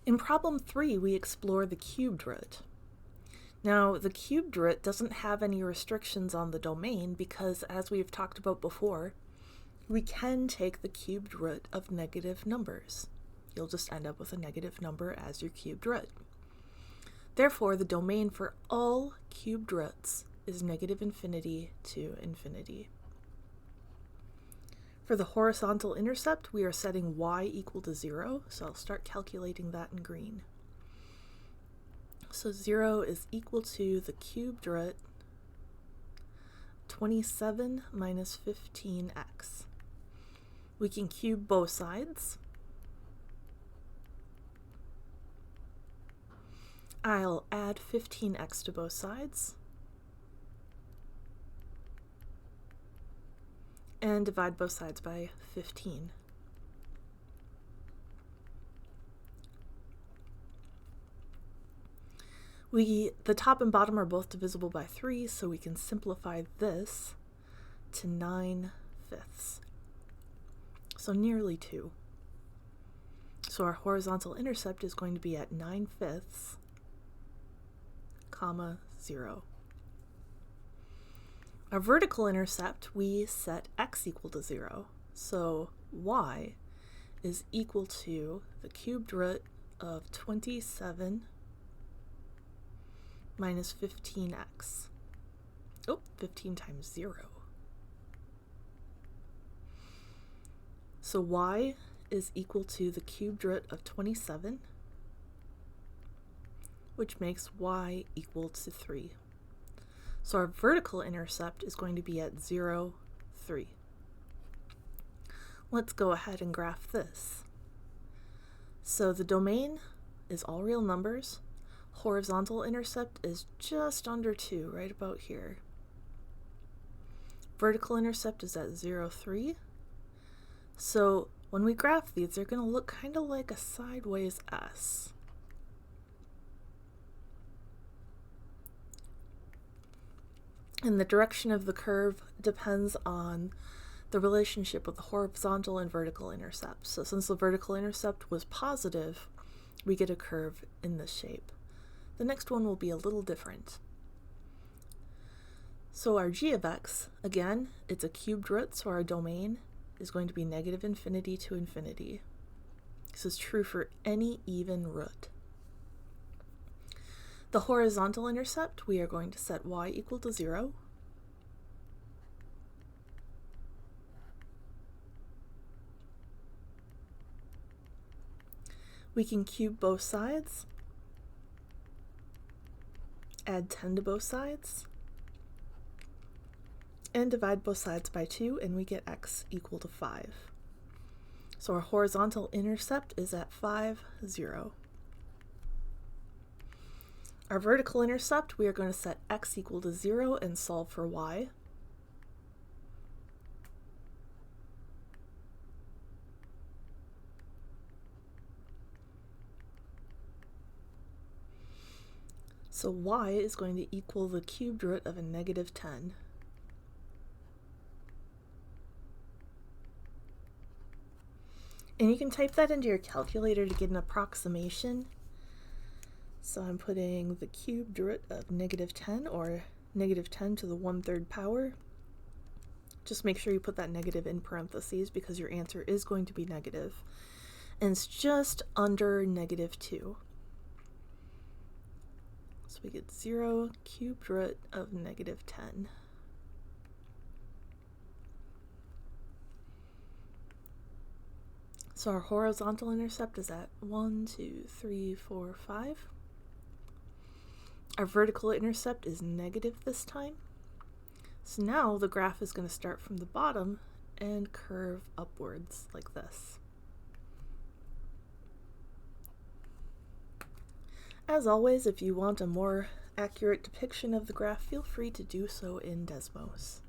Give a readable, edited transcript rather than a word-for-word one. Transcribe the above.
In problem 3, we explore the cubed root. Now, the cubed root doesn't have any restrictions on the domain because, as we've talked about before, we can take the cubed root of negative numbers. You'll just end up with a negative number as your cubed root. Therefore, the domain for all cubed roots is negative infinity to infinity. For the horizontal intercept, we are setting y equal to 0, so I'll start calculating that in green. So 0 is equal to the cubed root 27 minus 15x. We can cube both sides. I'll add 15x to both sides and divide both sides by 15. The top and bottom are both divisible by 3, so we can simplify this to 9/5. So nearly 2. So our horizontal intercept is going to be at 9/5, comma 0. Our vertical intercept, we set x equal to 0. So y is equal to the cubed root of 27 minus 15x. 15 times 0. So y is equal to the cubed root of 27, which makes y equal to 3. So our vertical intercept is going to be at 0, 3. Let's go ahead and graph this. So the domain is all real numbers. Horizontal intercept is just under 2, right about here. Vertical intercept is at 0, 3. So when we graph these, they're going to look kind of like a sideways S. And the direction of the curve depends on the relationship with the horizontal and vertical intercepts. So since the vertical intercept was positive, we get a curve in this shape. The next one will be a little different. So our g of x, again, it's a cubed root, so our domain is going to be negative infinity to infinity. This is true for any even root. The horizontal intercept, we are going to set y equal to 0. We can cube both sides, add 10 to both sides, and divide both sides by 2, and we get x equal to 5. So our horizontal intercept is at 5, 0. Our vertical intercept, we are going to set x equal to 0 and solve for y. So y is going to equal the cubed root of a negative 10. And you can type that into your calculator to get an approximation. So I'm putting the cubed root of negative 10, or negative 10 to the 1/3 power. Just make sure you put that negative in parentheses because your answer is going to be negative. And it's just under negative 2. So we get 0 cubed root of negative 10. So our horizontal intercept is at 1, 2, 3, 4, 5. Our vertical intercept is negative this time. So now the graph is going to start from the bottom and curve upwards like this. As always, if you want a more accurate depiction of the graph, feel free to do so in Desmos.